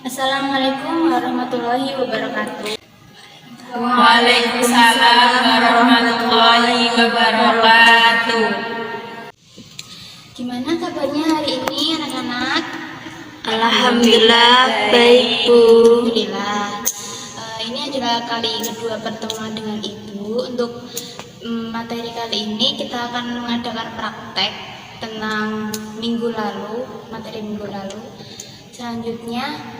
Assalamualaikum warahmatullahi wabarakatuh. Waalaikumsalam warahmatullahi wabarakatuh. Gimana kabarnya hari ini anak-anak? Alhamdulillah baik, Bu. Alhamdulillah. Ini adalah kali kedua pertemuan dengan Ibu. Untuk materi kali ini kita akan mengadakan praktek tentang materi minggu lalu. Selanjutnya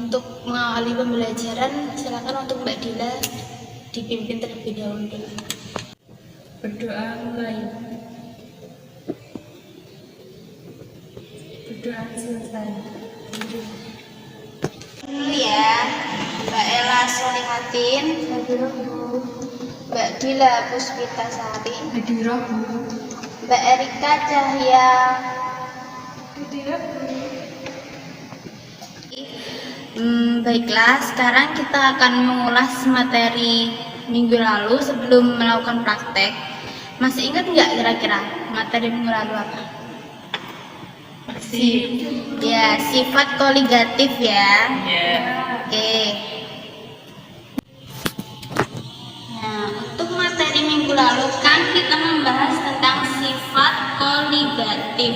untuk mengawali pembelajaran, silakan untuk Mbak Dila dipimpin terlebih dahulu. Berdoa mulai. Berdoa selesai. Dulu ya, Mbak Ella Solihatin, Mbak Dila Puspitasari, Mbak Erika Cahya, baiklah, sekarang kita akan mengulas materi minggu lalu sebelum melakukan praktek. Masih ingat nggak kira-kira materi minggu lalu apa? Ya, sifat koligatif ya. Oke. Nah, untuk materi minggu lalu kan kita membahas tentang sifat koligatif.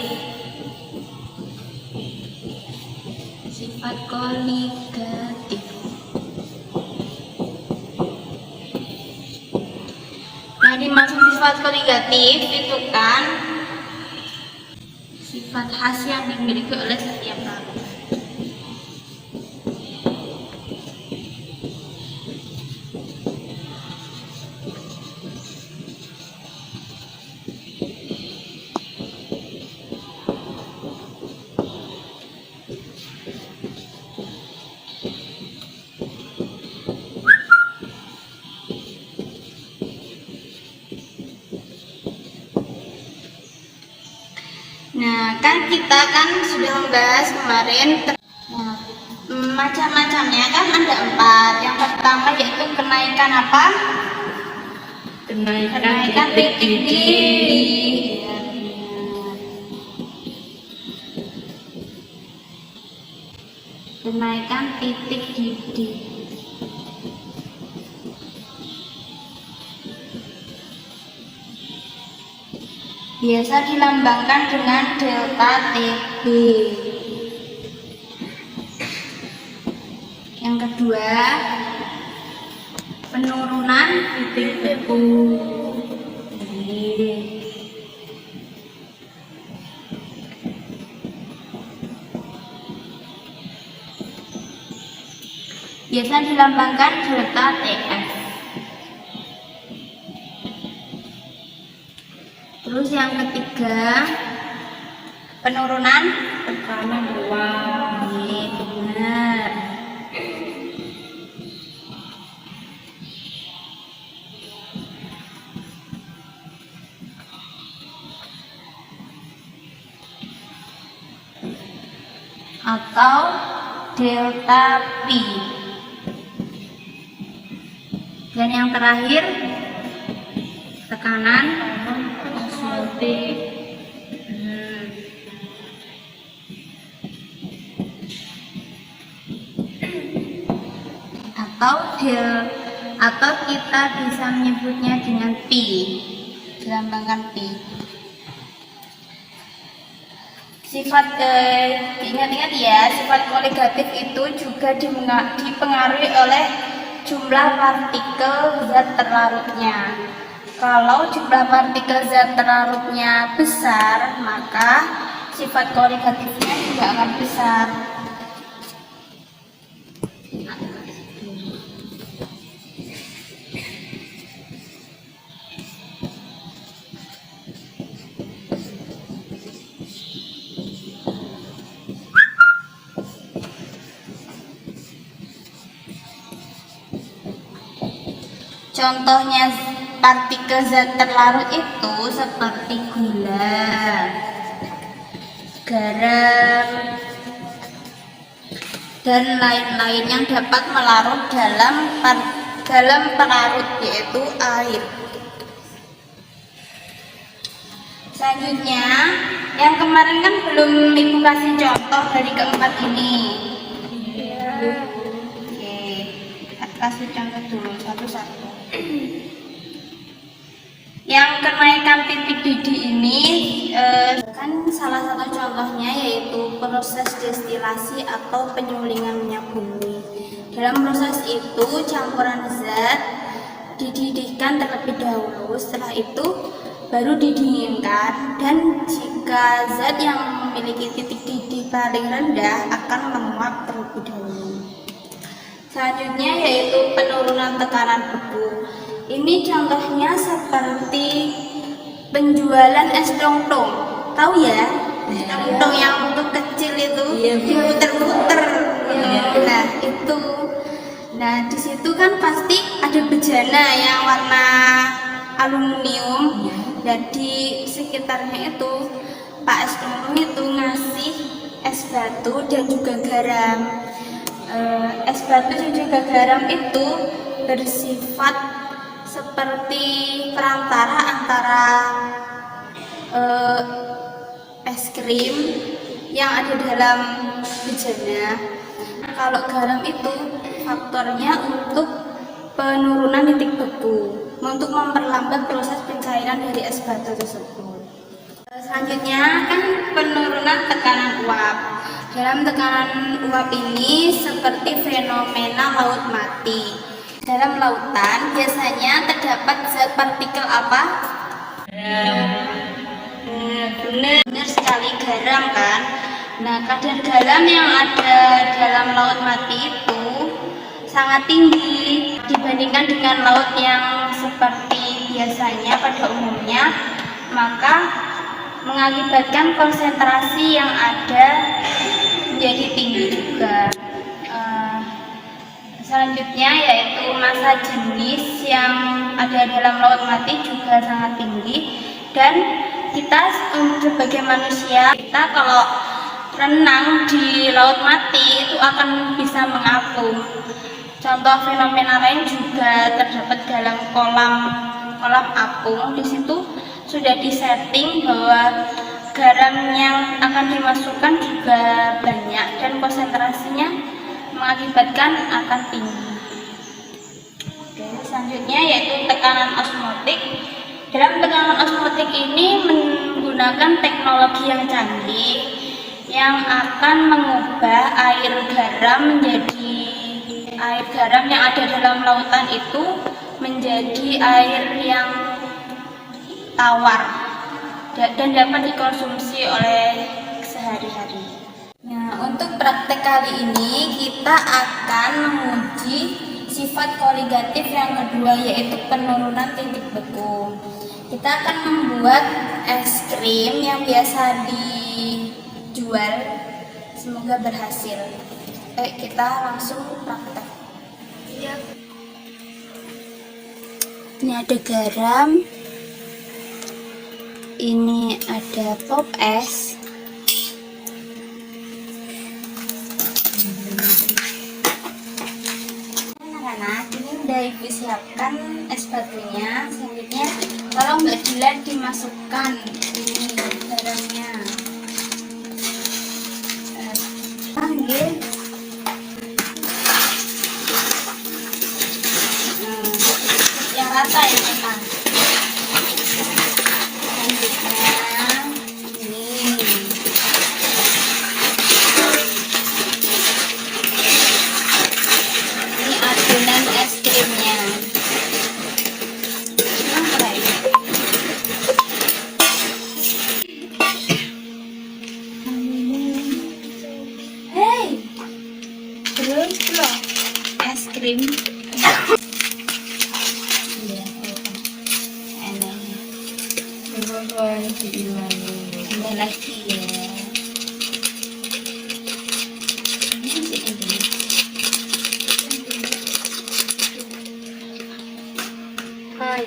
Sifat koligatif. Nah, dimaksud sifat koligatif itu kan sifat khas yang dimiliki oleh setiap kali. Nah, kan kita sudah membahas kemarin macam-macamnya kan ada 4. Yang pertama yaitu kenaikan apa? Kenaikan titik didih. Ya, kenaikan titik didih. Biasa dilambangkan dengan delta TB. Yang kedua, penurunan titik PU. Biasa dilambangkan delta TF. Terus yang ketiga, penurunan Tekanan ruang. Benar. Atau delta P. Dan yang terakhir, tekanan osmotik. Atau kita bisa menyebutnya dengan P, dilambangkan P. Ingat-ingat ya, sifat koligatif itu juga dipengaruhi oleh jumlah partikel zat terlarutnya. Kalau jumlah partikel zat terlarutnya besar, maka sifat koligatifnya juga akan besar. Contohnya partikel zat terlarut itu seperti gula, garam, dan lain-lain yang dapat melarut dalam pelarut, yaitu air. Selanjutnya, yang kemarin kan belum Ibu kasih contoh dari keempat ini. kasih contoh dulu satu-satu. Yang kenaikan titik didih ini kan salah satu contohnya yaitu proses destilasi atau penyulingan minyak bumi. Dalam proses itu campuran zat dididihkan terlebih dahulu, setelah itu baru didinginkan, dan jika zat yang memiliki titik didih paling rendah akan menguap terlebih dahulu. Selanjutnya yaitu penurunan tekanan beku. Ini contohnya seperti penjualan es tong-tong. Tahu ya? Tong-tong yang untuk kecil itu, diputer-puter. Nah, itu. Nah, di situ kan pasti ada bejana yang warna aluminium. Dan di sekitarnya itu Pak es tong-tong itu ngasih es batu dan juga garam. Es batu dan juga garam itu bersifat seperti perantara antara es krim yang ada dalam bejana. Kalau garam itu faktornya untuk penurunan titik beku, untuk memperlambat proses pencairan dari es batu tersebut. Selanjutnya kan penurunan tekanan uap. Dalam tekanan uap ini seperti fenomena laut mati. Dalam lautan biasanya terdapat zat partikel apa? Benar sekali, garam kan. Nah, kadar garam yang ada dalam laut mati itu sangat tinggi dibandingkan dengan laut yang seperti biasanya pada umumnya, maka mengakibatkan konsentrasi yang ada menjadi tinggi juga. Selanjutnya yaitu massa jenis yang ada dalam laut mati juga sangat tinggi, dan kita sebagai manusia, kita kalau renang di laut mati itu akan bisa mengapung. Contoh fenomena lain juga terdapat dalam kolam apung. Di situ sudah disetting bahwa garam yang akan dimasukkan juga banyak dan konsentrasinya mengakibatkan akan tinggi. Oke, selanjutnya yaitu tekanan osmotik. Dalam tekanan osmotik ini menggunakan teknologi yang canggih yang akan mengubah air garam yang ada dalam lautan itu menjadi air yang tawar dan dapat dikonsumsi oleh sehari-hari. Nah, untuk praktek kali ini kita akan menguji sifat koligatif yang kedua, yaitu penurunan titik beku. Kita akan membuat es krim yang biasa dijual. Semoga berhasil. Kita langsung praktek. Ini ada garam, ini ada pop es, anak-anak. Ini udah ibu siapkan es batunya. Selanjutnya tolong Mbak Dilan dimasukkan ini garamnya. Panggil. Yang rata ya kan. Es krim. Tambah lagi ya. Hai.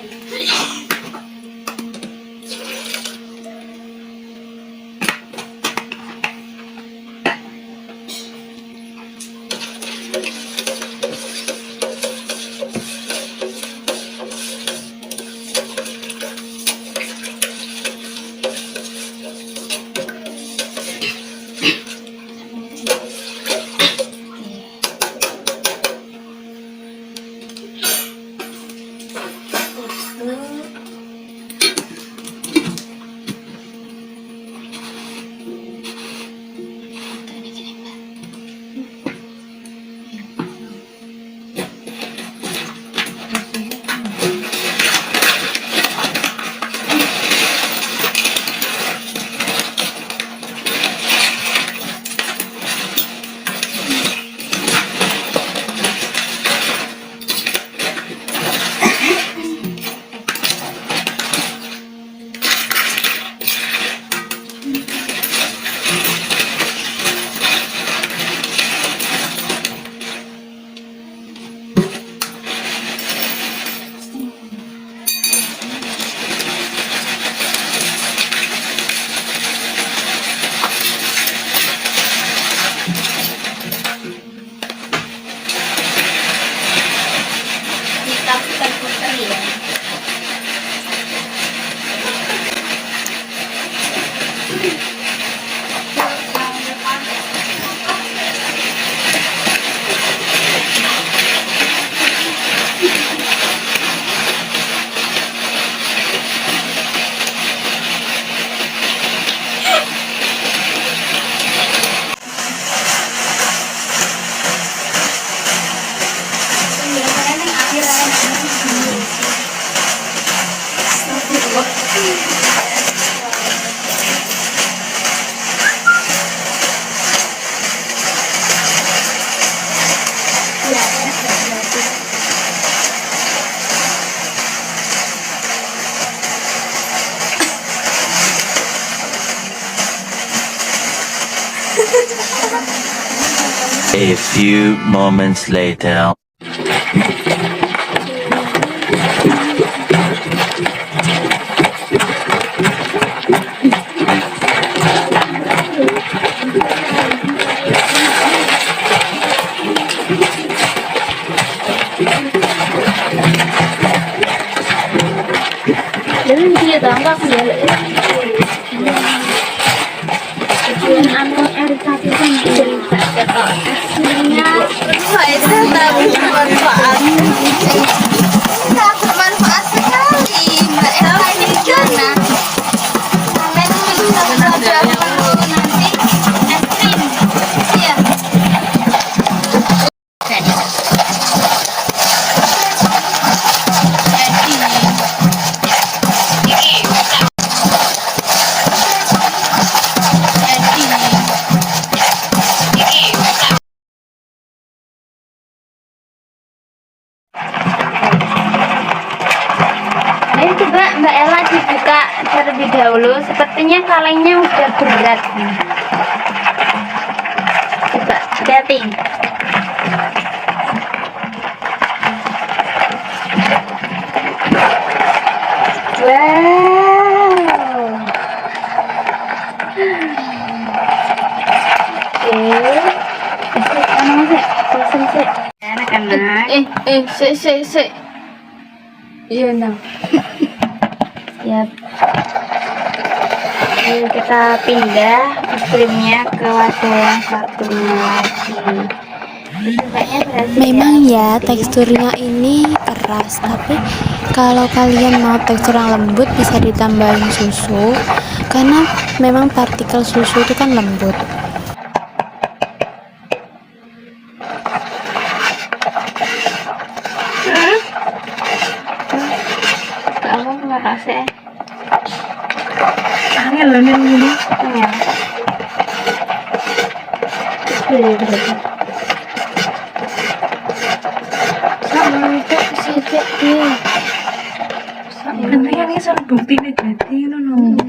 A few moments later. Lalu dia tambah ya. Tujuan anu RK itu cerita kok aslinya Faedah tapi bermanfaat. Nah, bermanfaat sekali. Mbak Ella ini gimana? Kalian bisa belajar perlu nanti es krim. Iya. Ayo coba Mbak Ella dibuka terlebih dahulu. Sepertinya kalengnya udah berat nih. Coba hati-hati. Wow. Anak-anak. Sik. Iya, Nang. Siap. Ayo kita pindah es krimnya ke wadah yang satunya lagi. Bukanya berhasil. Memang ya teksturnya ini keras, tapi kalau kalian mau tekstur yang lembut bisa ditambahin susu, karena memang partikel susu itu kan lembut. Kamu nggak kasih? Angel lho ning ngene. Ya. Sama itu sithik iki. Penting iki soal buktine dadi ngono.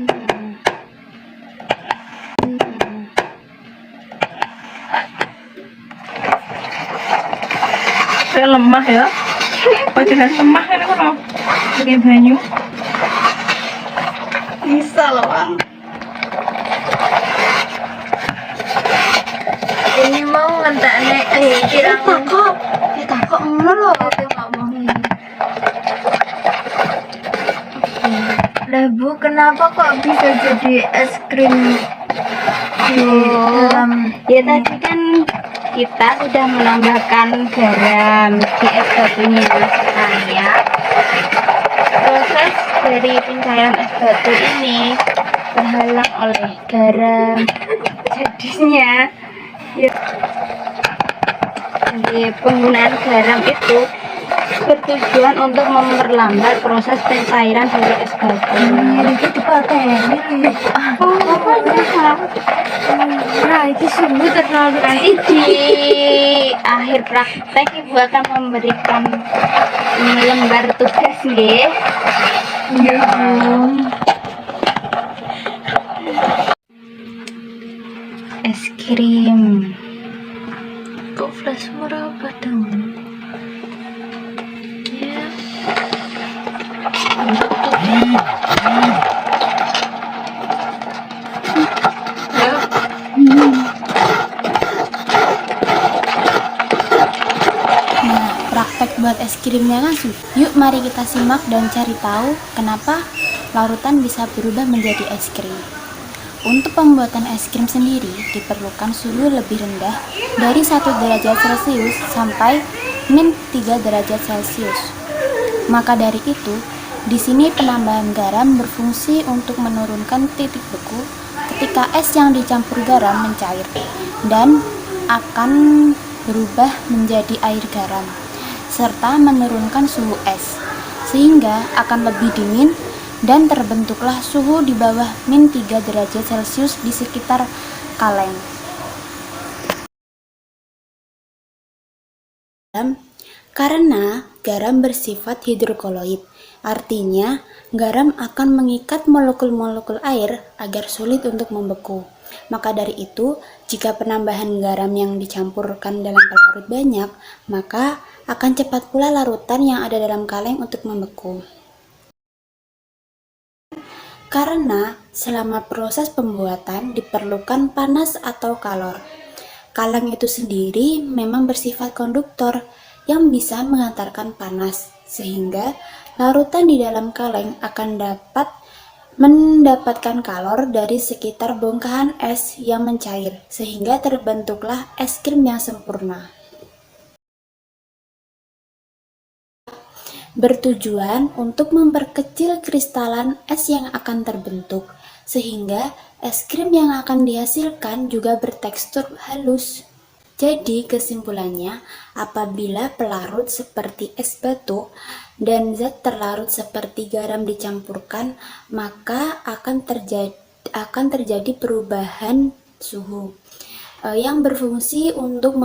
Saya lemah ya. Padahal lemah kan ngono. Pakai banyu. Bisa loh, Bang. Ini mau ngentakne kirang kok. Kita kok ngono lho aku ngomong. Lah Bu, kenapa kok bisa jadi es krim di dalam Ya tadi kan kita sudah menambahkan garam di es batunya. Saya proses dari pencairan es batu ini terhalang oleh garam. Jadinya ya, di penggunaan garam itu bertujuan untuk memperlambat proses pencairan dari es batu. itu dipateni. Nah, itu sungguh terlalu nanti di akhir praktek Ibu akan memberikan lembar tugas nggih. Iya, Bu. Es krim. Kok flash meraba dong? Ya. Nah, praktek buat es krimnya langsung. Yuk mari kita simak dan cari tahu kenapa larutan bisa berubah menjadi es krim. Untuk pembuatan es krim sendiri diperlukan suhu lebih rendah dari 1 derajat Celcius sampai min 3 derajat Celcius. Maka dari itu, di sini penambahan garam berfungsi untuk menurunkan titik beku ketika es yang dicampur garam mencair dan akan berubah menjadi air garam serta menurunkan suhu es sehingga akan lebih dingin dan terbentuklah suhu di bawah min 3 derajat Celcius di sekitar kaleng. Karena garam bersifat hidrokoloid, artinya garam akan mengikat molekul-molekul air agar sulit untuk membeku. Maka dari itu, jika penambahan garam yang dicampurkan dalam pelarut banyak, maka akan cepat pula larutan yang ada dalam kaleng untuk membeku. Karena selama proses pembuatan diperlukan panas atau kalor. Kaleng itu sendiri memang bersifat konduktor yang bisa mengantarkan panas, sehingga larutan di dalam kaleng akan dapat mendapatkan kalor dari sekitar bongkahan es yang mencair, sehingga terbentuklah es krim yang sempurna. Bertujuan untuk memperkecil kristalan es yang akan terbentuk, sehingga es krim yang akan dihasilkan juga bertekstur halus. Jadi kesimpulannya, apabila pelarut seperti es batu dan zat terlarut seperti garam dicampurkan, maka akan terjadi perubahan suhu yang berfungsi untuk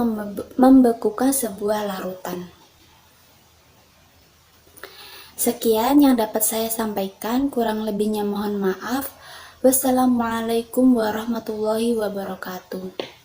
membekukan sebuah larutan. Sekian yang dapat saya sampaikan, kurang lebihnya mohon maaf. Wassalamualaikum warahmatullahi wabarakatuh.